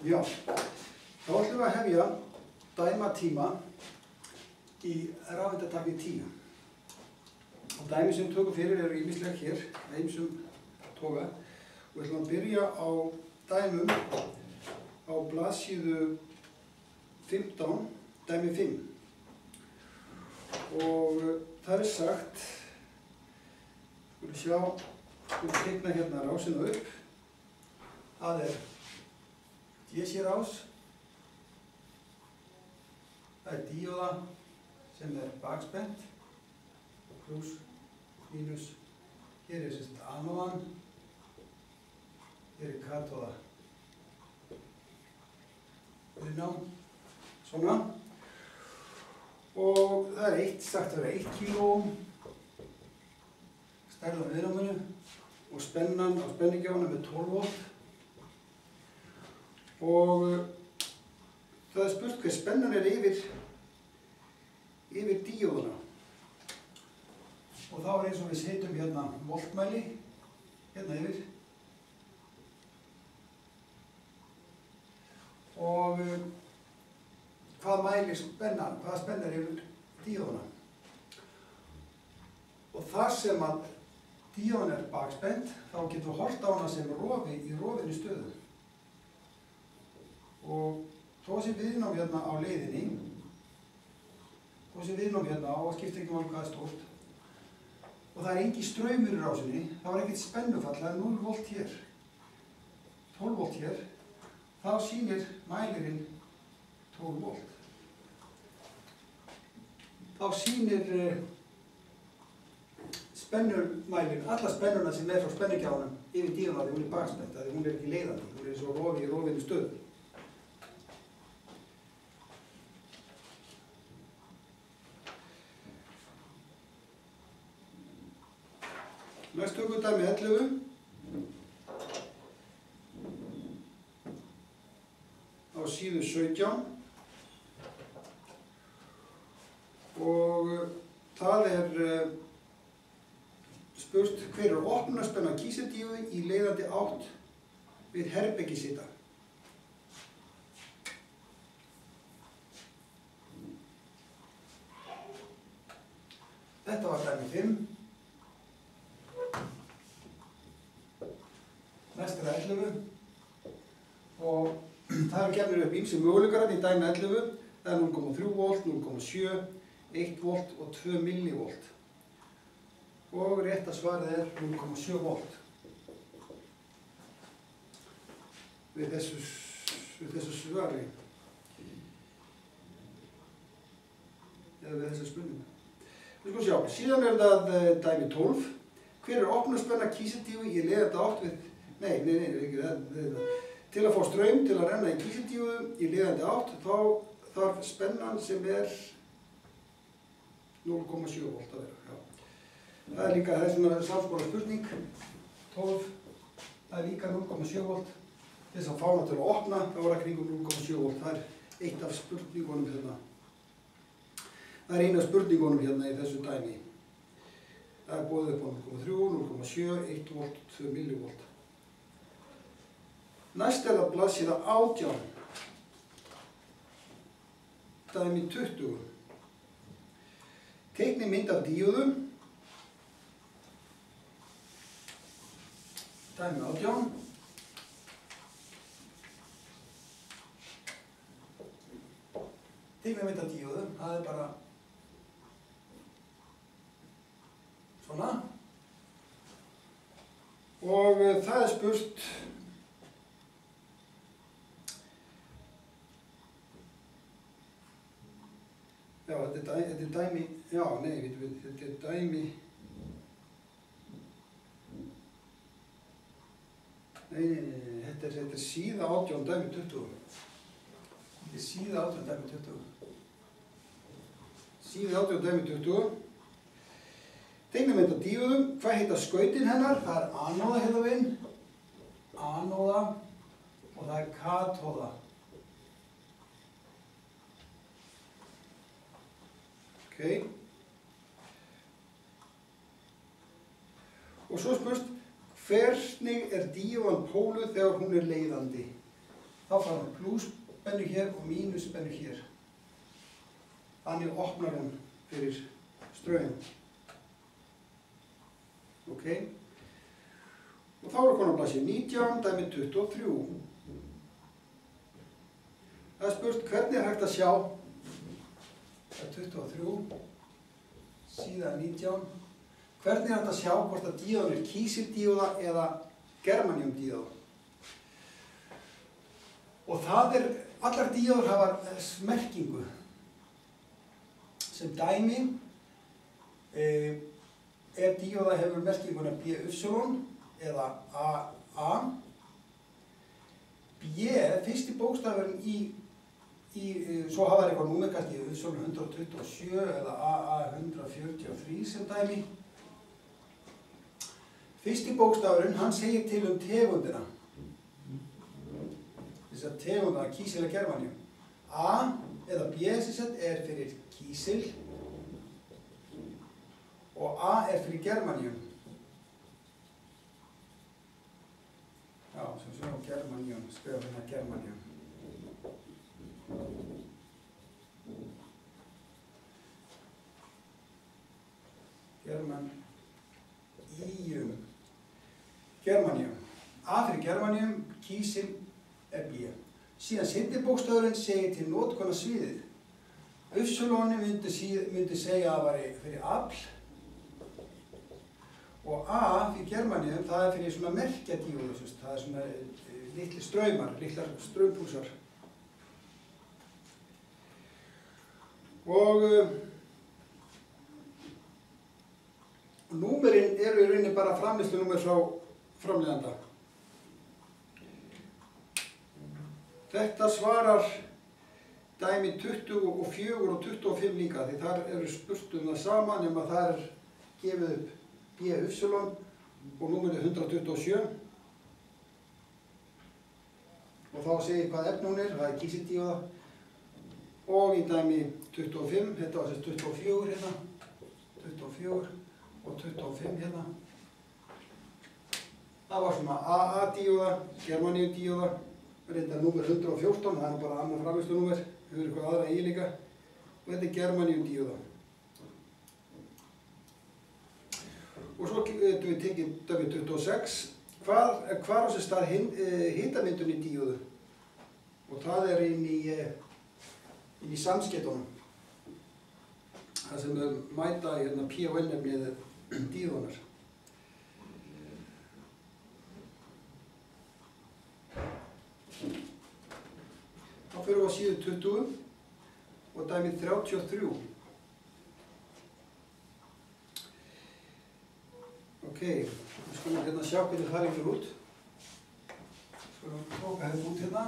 Já, þá ætlum við að hefja dæmatíma í rafeindatækni 10. Og dæmi sem við tökum fyrir eru ýmisleg hér, ýmsum toga. Og við ætlum að byrja á dæmum á blaðsíðu 15, dæmi 5. Og það er sagt, við skulum teikna hérna rásina upp. Það er DC-rás, það er díóða sem er bakspennt, pluss, mínus, hér er sérst anóðan, hér er katóða, viðnám, svona, og það er sagt að vera 1 kílóohm, stærð á viðnáminu og spennan á spenningjána með 12 volt. Og það er spurt hver spennan er yfir díóðuna. Og þá er eins og við setjum hérna voltmæli, hérna yfir. Og hvað mælir spennan, hvaða spenna er yfir díóðuna. Og þar sem að díóðan er bakspennt, þá getum við horft á hana sem rofi í rofinni stöðu. Og þó sem viðnám hérna á leiðinni, og skiptir ekki máli hvað er stórt, og það er engin straumur í rásinni, þá er ekkert spennufall, það er 0 volt hér, 12 volt hér, þá sýnir mælirinn 12 volt. Þá sýnir spennumælirinn, alla spennuna sem er frá spenningjáðunum yfir díóðuna því hún er bakspennt, því hún er ekki leiðandi, hún er eins og rofi í rofinni stöðu. Næst tökum við dæmi 11. Á síðu 17. Og það er spurt hver er opnunarspenna kísildíóðu í leiðandi átt við herbergishita. Þetta var dæmi 5. Næst er 11 og það eru gefnir upp ýmsir möguleikar í dæmi 11. Það er 0,3 volt, 0,7, 1 volt og 2 millivolt. Og rétta svarið er 0,7 volt. Við þessu svari, eða við þessu spurningu. Við skulum sjá, síðan er það dæmi 12. Hver er opnunarspenna kísildíóðu í leiðandi átt við Til að fá straum til að renna í kísildíóðu í leiðandi átt, þá þarf spennan sem er 0,7 volt að vera. Já. Það er líka, það er svona samskonar spurning, 12, það er líka 0,7 volt. Til þess að fá hana til að opna, þá er það kringum 0,7 volt. Það er eitt af spurningunum hérna. Það er eina af spurningunum hérna í þessu dæmi. Það er boðið upp á 0,3, 0,7, 1 volt, 2 millivolt. Næst er það blaðsíða 18, dæmi 20. Teikni mynd af díóðu, dæmi 18. Teikni mynd af díóðu, það er bara svona. Og það er spurt já, þetta er dæmi, já, nei, þetta er dæmi, þetta er síða 18, dæmi 20. Þetta er síða 18, dæmi 20. Síða 18, dæmi 20. Teiknum þetta díóðum, hvað heita skautin hennar? Það er anóða hérna veginn, anóða og það er katóða. Ok. Og svo spurt, hvernig er díóðan póluð þegar hún er leiðandi? þá fara hún plusspennu hér og mínuspennu hér. Þannig opnar hún fyrir straum. Ok? Og þá er komin á blaðsíðu 19, dæmi 23. Það er spurt hvernig er hægt að sjá, það er 23, síða 19, hvernig er hægt að sjá hvort að díóðan er kísildíóða eða germaniumdíóða. Og það er, allar díóður hafa merkingu. Sem dæmi, ef díóða hefur merkinguna BY eða AA, B, fyrsti bókstafurinn svo hafa það eitthvað númer, kannski Y127 eða AA 143 sem dæmi. Fyrsti bókstafurinn, hann segir til tegundina. Þess að tegundina, kísil eða germanium. A eða B er fyrir kísil og A er fyrir germanium. Já, sem sjá germanium, skrifa hérna germanium. Germanium. A fyrir germanium, kísil er B. Síðan seinni bókstafurinn segir til notkunarsviðið. Y myndi segja að það væri fyrir afl og A fyrir germanium, það er fyrir svona merkjadíóðu, það er svona litli straumar, litlar straumpúsar. Og númerin eru í rauninni bara framleiðslunúmer frá framleiðanda. Þetta svarar dæmi 24 og 25 líka, því þar eru spurt það sama nema það gefið upp BY og númerið 127. Og þá segir hvað efni hún það er kísildíóða. Og í dæmi 25, þetta var þess 24 hérna, 24 og 25 hérna. Það var svona AA-díóða, germaniumdíóða, reyndar númer 114, það er bara annar framleiðslunúmer, við höfum eitthvað aðra í líka. Og þetta er germaniumdíóða. Og svo getum við tekið dæmi 26, hvar á sér stað hitamyndun í díóðu? Og það er inn í samskeytunum. Það sem við mæta í P og N-efnið díóðunar. Þá fyrir við á síðu 20 og dæmi 33. Ok, við skulum hérna sjá hvernig það lítur út. Skulum tóka þetta út hérna.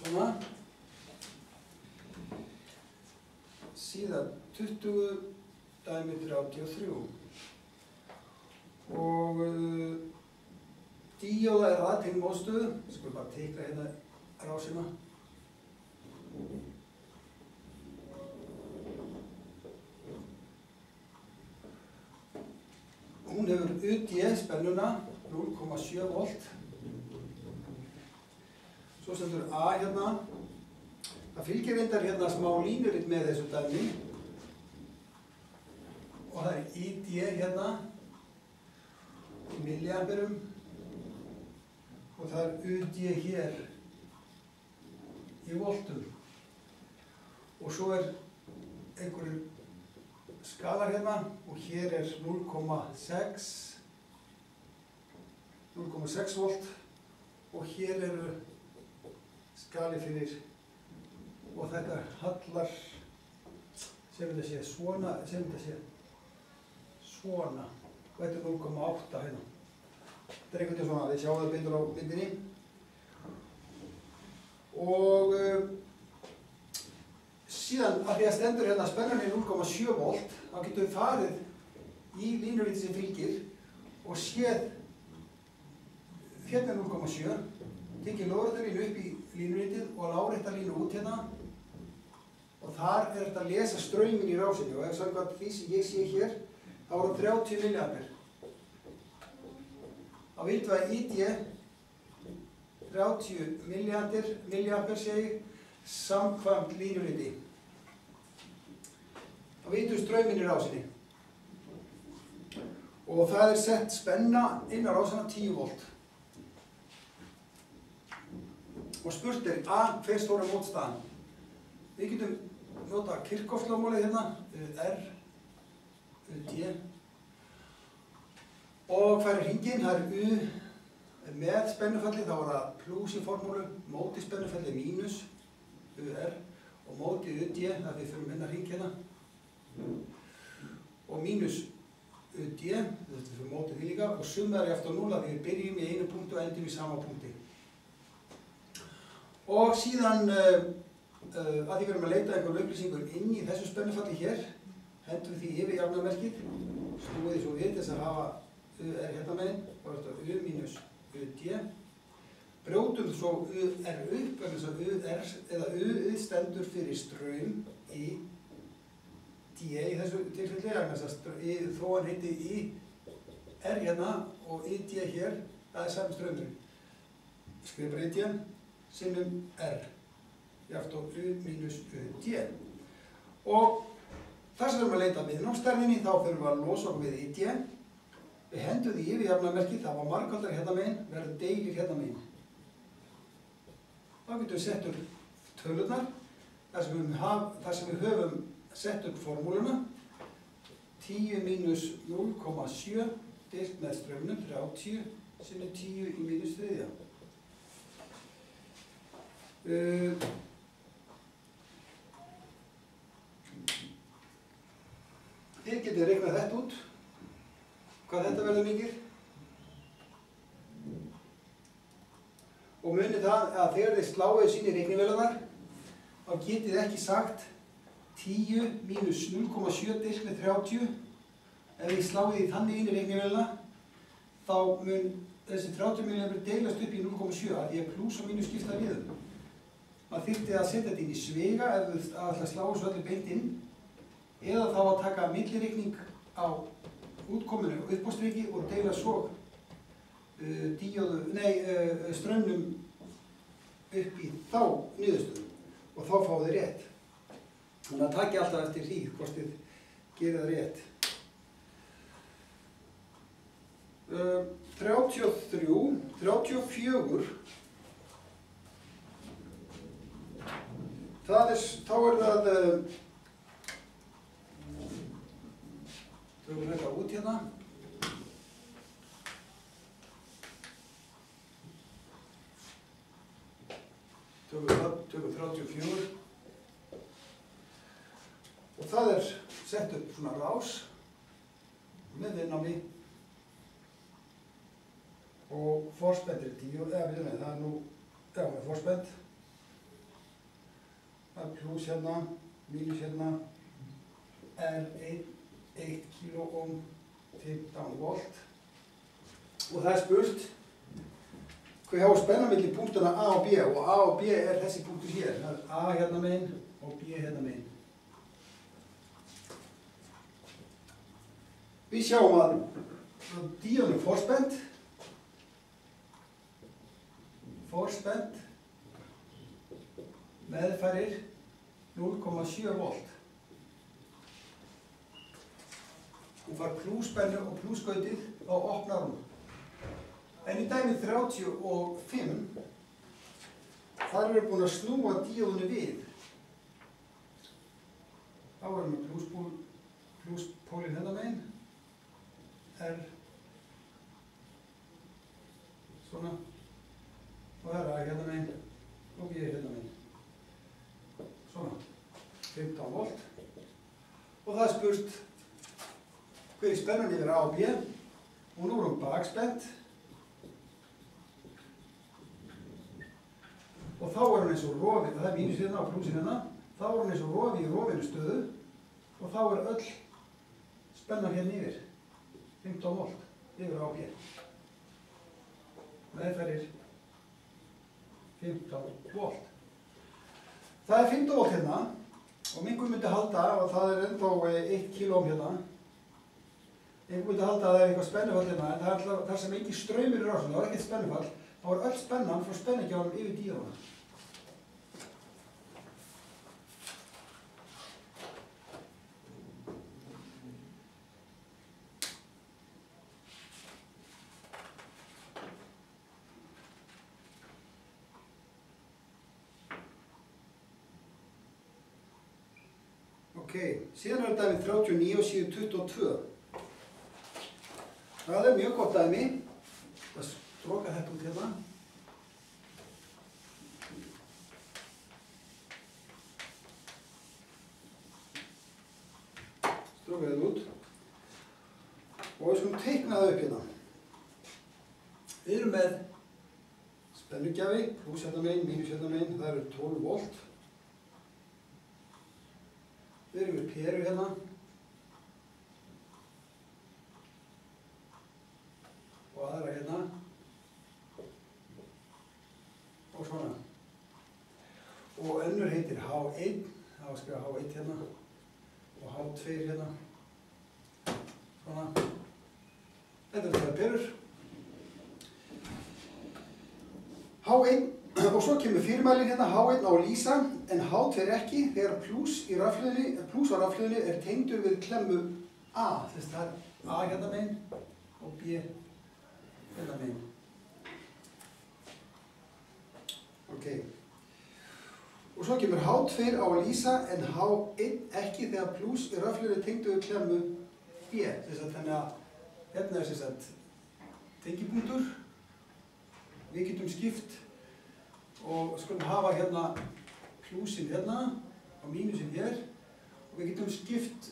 Svona. Síðan 20, dæmi 33. Og díóða er aðtegn mótstöðu. Skulum bara teikna hérna rásina. Hún hefur UD-spennuna 0,7 volt. Svo stendur A hérna. Það fylgir reyndar hérna smá línuritt með þessu dæmi. Og það er ID hérna í milliamperum. Og það er UD hér í voltum. Og svo er einhverjum skalar hérna og hér er 0,6 volt og hér eru skali fyrir og þetta hallar sem þetta sé svona og þetta er 0,8 hérna. Þetta er einhvern veginn svona, þið sjáum það betur á myndinni og síðan að því að stendur hérna spennan í 0,7 volt, þá getum við farið í línurítið sem fylgir og séð hérna 0,7, tekið lóðréttarlínu upp í línurítið og láréttarlínu út hérna og þar er þetta að lesa strauminn í rásinni og ef samkvæmt því sem ég sé hér, þá er það 30 milliampere. þá vitum við að ID 30 milliampere segi samkvæmt línuriti. Þá vitum við strauminn í rásinni. Og það sett spenna inn á rásina 10 volt. Og spurt A, hver stóra mótstaðan? Við getum nota Kirchhoff-lögmálið hérna, R, D. Og hvað hringinn? Það U með spennufalli, þá það plus í formúlu, móti spennufalli mínus, UR, og móti UD, það við fyrir minna hring hérna. Og mínus UD, þetta fyrir móti því líka, og summaður eftir 0 því við byrjum í einu punktu og endum í sama punkti. Og síðan, að því við erum að leita einhverjum upplýsingur inn í þessu spennufalli hér, hendum við því yfir jafnarmerkið, snúið því svo við þess að hafa UR hérna meginn, og þetta U mínus UD. Brjótum svo UR upp, vegna þess að UR eða U stendur fyrir straum í D í þessu tilfelli, vegna þess að þó hann heiti I R hérna og ID hér, það sami straumur. Skrifa bara ID sinnum R, jafnt á U mínus UD. Og þar sem við erum að leita viðnámsstærðinni, þá fyrir við að losa okkur við ID. Við hendum því yfir jafnarmerkið, það var margfaldar hérna meginn, verður deilir hérna meginn. Þá getum við sett upp tölurnar, þar sem við höfum sett upp formúluna. 10 mínus 0,7 deilt með straumnum, 30 sinnum 10 í mínus 3. Þið getið reiknað þetta út, hvað þetta verður mikið. Og munið það að þegar þið sláið sín í reiknivélarnar, þá getið þið ekki sagt 10 mínus 0,7 deilt með 30. Ef þið sláið því þannig inn í reiknivélina, þá mun þessi 30 milliampere deilast upp í 0,7 að því að plus og mínus skipta við. Maður þyrfti að setja þetta inn í svega ef þið ætla að slá þessu öllu beint inn, eða þá að taka millireikning á útkominu og uppástriki og deila svo straumnum upp í þá niðurstöðu og þá fá þið rétt. Þannig að taki alltaf eftir því hvort þið gerir það rétt. 34, þá er það, tökum þetta út hérna. Tökum 34. Og það er sett upp svona rás með viðnámi og forspennt er 10, það er nú, með forspennt. Það er plus hérna, mínus hérna, er 1 kiloohm, 15 volt. Og það er spurt hvað hafa spenna milli punktana A og B, og A og B er þessi punktur hér. Það er A hérna megin og B hérna megin. Við sjáum að díón er forspennt, meðfærir 0,7 volt. Hún fær plusspennu og plussskautið, þá opnar hún. En í dæmi 35, þar erum við búin að snúa díónu við. Þá erum við plusspólinn hérna megin, R, svona, og það er A hérna megin og B hérna megin. Svona, 15 volt. Og það er spurt hver er spennan yfir A og B, og nú er hún bakspennt. Og þá er hún eins og rofi, það er mínus hérna og plusin hérna, þá er hún eins og rofi í rofinu stöðu og þá er öll spennan hérna yfir, 15 volt yfir A og B. Meðferðir 15 volt. Það er 15 volt hérna og mingur myndi halda og það er ennþá 1 kiloohm hérna. Einhver myndi halda að það eitthvað spennufall hérna, en það alltaf, þar sem ekki straumur í rásunum, það ekkert spennufall, þá öll spennan frá spenningjáðanum yfir díóðuna. Ok, síðan dæmi 39 og síðu 22. Það mjög gott dæmi. Það stróka þetta út hérna. Stróka þetta út. Og við skulum teikna það upp hérna. Við erum með spennugjafi, pluss hérna megin, mínus hérna megin, það eru 12 volt. Við erum með peru hérna. Og aðra hérna. Og svona. Og önnur heitir H1, það var að skrifa H1 hérna. Og H2 hérna. Svona. Þetta það perur. H1. Og svo kemur fyrirmælin hérna, H1 á að lýsa, en H2 ekki þegar plús á rafhlöðunni er tengdur við klemmu A. Þess það er A hérna megin og B hérna megin. Ok. Og svo kemur H2 á að lýsa, en H1 ekki þegar plús í rafhlöðunni er tengdur við klemmu B. Þannig að hérna er tengipunktur. Við getum skipt og skulum hafa hérna plúsin hérna og mínusin hér og við getum skipt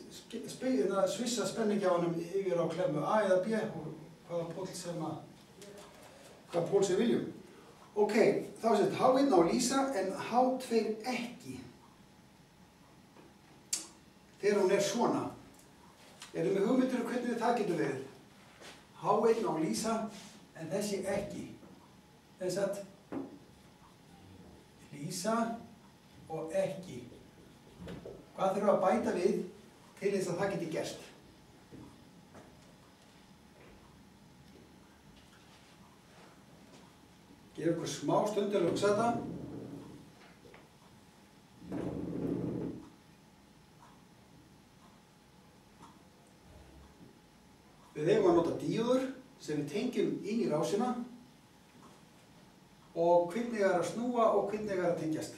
svissa spenningjáðanum yfir á klemmu A eða B og hvaða pól sem viljum. Ok, þá er þetta H1 á að lýsa en H2 ekki. Þegar hún er svona. Erum við hugmyndir um hvernig það getur verið? H1 á að lýsa en þessi ekki. Þess að lýsa og ekki. Hvað þurfum að bæta við til þess að það geti gerst? Gefa ykkur smá stund til að hugsa þetta. Við eigum að nota díóður sem við tengjum inn í rásina og hvernig er að snúa og hvernig er að tengjast.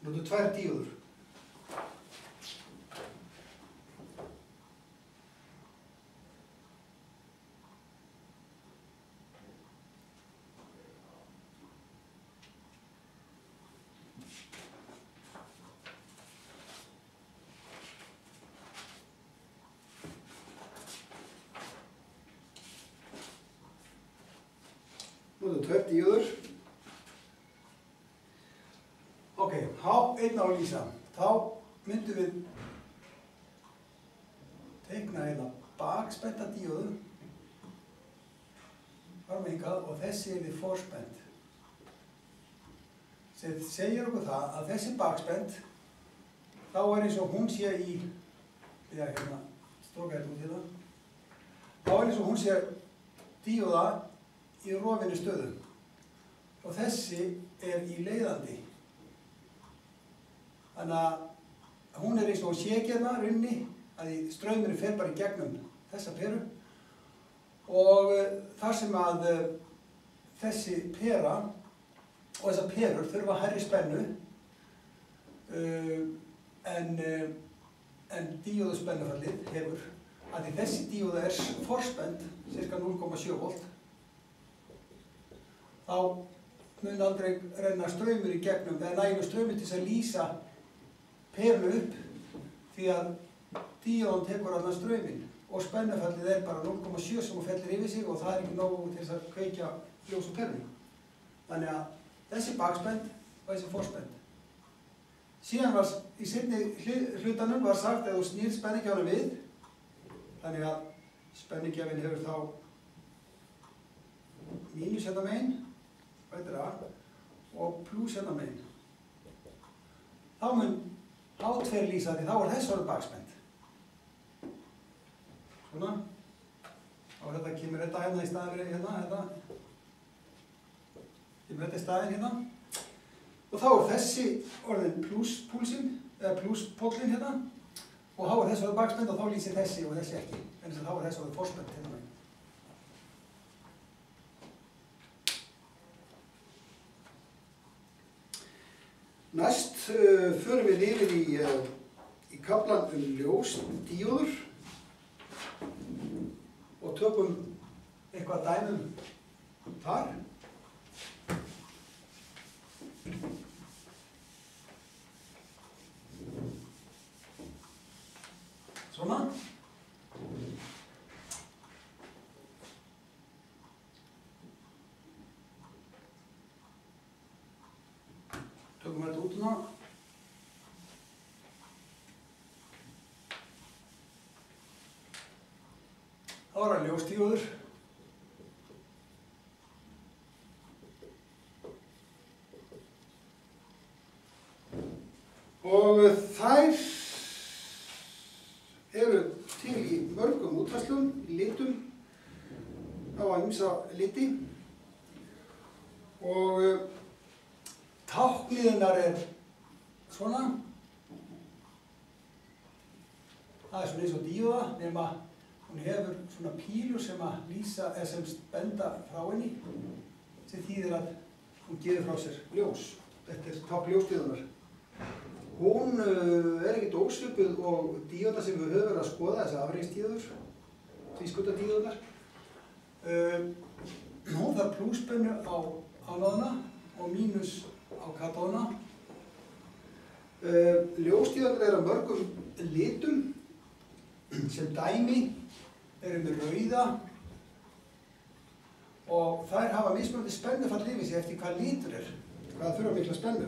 Notum 2 díóður. Notum 2 díóður. Ok, H1 á að lýsa. Þá myndum við teikna hérna bakspennta díóðu. Fara með hingað og þessi er við forspennt. Sem segir okkur það að þessi bakspennt, þá er eins og hún sé í, hérna, stróka þetta út hérna. Þá er eins og hún sé díóða í rofinni stöðu. Og þessi er í leiðandi. Þannig að hún er eins og sékjana runni, að straumurinn fer bara í gegnum þessa peru. Og þar sem að þessi pera og þessar perur þurfa hærri spennu en díóðuspennufallið hefur, að því þessi díóða er forspennt, ca. 0,7 volt. Þá mun aldrei renna straumur í gegnum, eða nægur straumur til þess að lýsa perunu upp, því að díóðan tekur allan strauminn og spennufallið er bara 0,7 sem hún fellir yfir sig og það er ekki nógu til þess að kveikja ljós á perunni. Þannig að þessi bakspennt og þessi forspennt. Síðan var í seinni hlutanum var sagt að þú snýr spenningjáfanum við, þannig að spenningjafinn hefur þá mínus hérna megin, þetta er A, og pluss hérna megin. Þá mun H2 lýsa því þá þessi orðið bakspennt. Svona. Og þetta kemur þetta hérna í staðin fyrir hérna, þetta. Kemur þetta í staðin hérna. Og þá þessi orðin púlsinn, eða púlspóllinn hérna. Og þá þessi orðið bakspennt og þá lýsir þessi og þessi ekki. En þess að þá þessi orðið forspennt hérna megin. Næst förum við yfir í kaflan ljósdíóður og tökum eitthvað dæmum þar. Svona. Tökum þetta út núna. Það var ljósdíóður. Og þær eru til í mörgum útfærslum, í litum, á ýmsa liti. Og táknið svona. Það svona eins og díóða, nema hún hefur svona pílur sem að lýsa, eða sem benda frá henni, sem þýðir að hún gefur frá sér ljós. Þetta tákn ljósdíóðunar. Hún ekkert ósvipuð og díóða sem við höfum verið að skoða, þessi afreiksdíóður, tvískutadíóðunar. Hún þarf plússpennu á ánáðuna og mínus á katóðuna. Ljósdíóðunar eru á mörgum litum, sem dæmi eru með rauða og þær hafa mismunandi spennufall yfir sig eftir hvað litur hvað þurfa mikla spennu.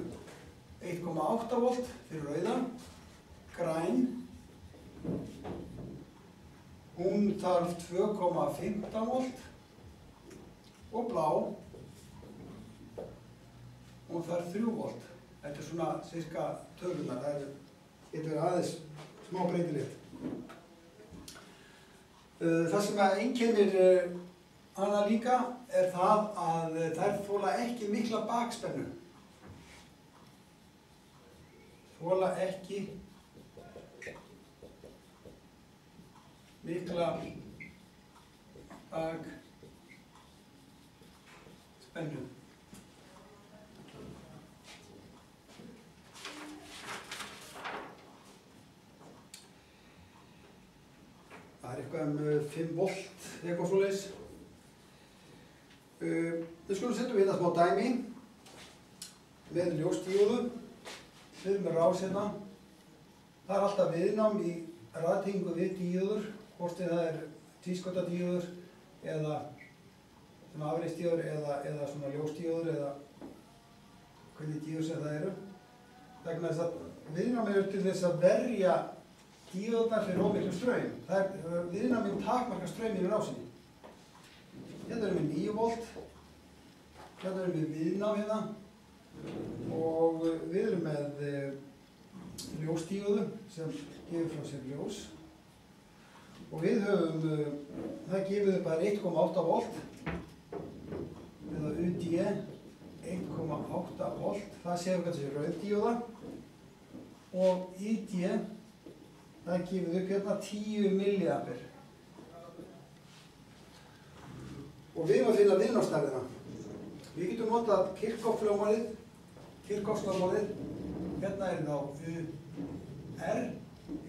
1,8 volt fyrir rauða, græn, hún þarf 2,15 volt og blá, hún þarf 3 volt. Þetta svona cirka tölunar, þetta aðeins smá breytilegt. Það sem einkennir hana líka það að þær þola ekki mikla bakspennu. Þola ekki mikla bakspennu. Það eitthvað 5 volt, eitthvað svoleiðis. Við skulum setja hérna smá dæmi með ljósdíóðu. Við erum með rás hérna. Það alltaf viðnám í raðtengingu við díóður, hvort það tvískotadíóður eða svona afreiksdíóður eða svona ljósdíóður eða hvernig díóður sem það eru. Vegna þess að viðnám eru til þess að verja díóðurnar fyrir ómiklum straum. Viðnáminn takmarkar strauminn í rásinni. Hérna erum við 9 volt, hérna erum við viðnám hérna og við erum með ljósdíóðu sem gefur frá sér ljós. Og við höfum, það gefur þau bara 1,8 volt eða UD 1,8 volt. Það séu kannski rauðdíóða og ID það gefur upp hérna 10 milliampere. Og við erum að finna viðnámsstærðina. Við getum notað Kirchhoff-lögmálið, hérna þá UR,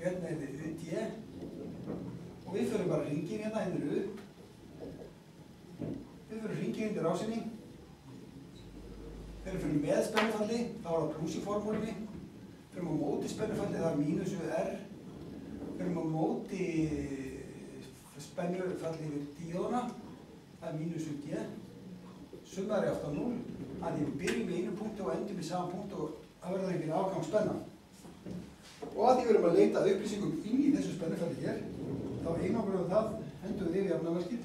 hérna UD og við förum bara hringinn hérna U. Við förum hringinn undir rásinni. Við förum með spennufalli, þá það pluss í formúlunni. Við förum á móti spennufalli, það mínus UR. Við erum á móti spennufalli yfir díóðuna, það mínus UD. Sumar alltaf 0, þannig við byrjum í einu punkti og endum í sama punkt og það verður engin afgangsspenna. Og að því við erum að leita upplýsingum inn í þessu spennufalli hér, þá einangrum við það, hendum við yfir jafnaverkið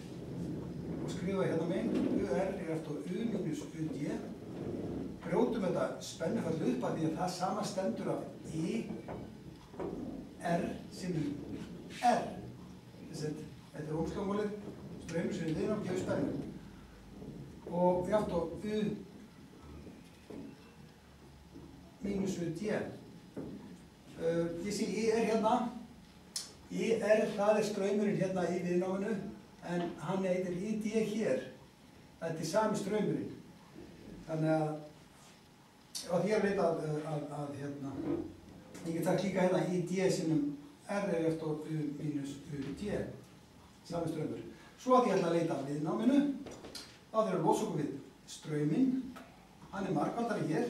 og skrifa hérna megin, UR alltaf U minus UD. Brjótum spennufall upp af því að það samanstendur af I, R sinnum R. Þetta er ómslagmálið, straumur sem er viðnám gefur spennu. Og játt og U mínus U D. Ég sé I er hérna. I er, það er straumurinn hérna í viðnáminu, en hann heitir ID hér. Þetta er sami straumurinn. Þannig að því að leita að hérna, ég get takk líka hérna ID sinnum R er eftir U mínus UD, sami straumur. Svo að ég ætla að leita að viðnáminu, þá þurfum við losa okkur við strauminn, hann er margfaldari hér,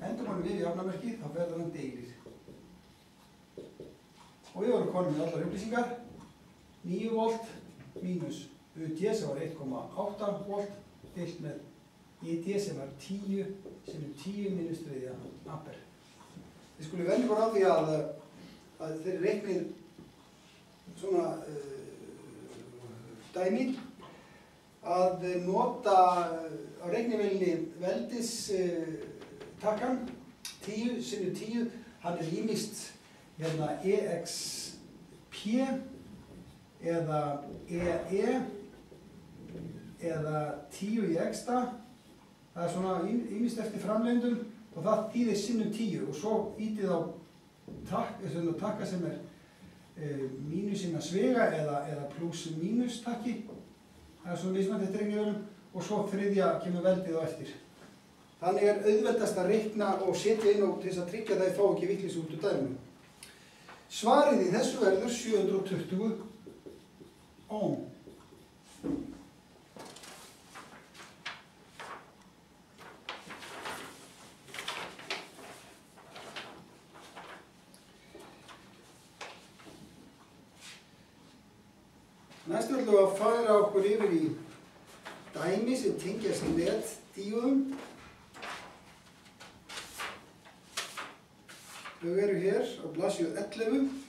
endur honum við í jafnamerki, þá verður hann deilir. Og við vorum konum með allar upplýsingar, 9 volt mínus UD sem var 1,8 volt, deilt með ID sem var 10 mínus 3 ampere. Við skulum venja okkur á því að þeir reiknið svona dæmi að nota á reiknivélinni veldistakkan 10 sinnum 10, hann er ýmist hérna EXP eða EE eða 10 í extra. Það er svona ýmist eftir framleiðendum og það þýðir sinnum 10 og svo ítið á takka sem er mínusinn að svega eða pluss mínus takki. Það er svona mismandi eftir reiknivélum og svo þriðja kemur veldið á eftir. Þannig er auðveldast að reikna og setja inn og til þess að tryggja það fá ekki vitleysu út úr dæminu. Svarið í þessu verður 720 ohm. Næst ætlum við að færa okkur yfir í dæmi sem tengjast LED-díóðum. Þau eru hér á blaðsíðu 11.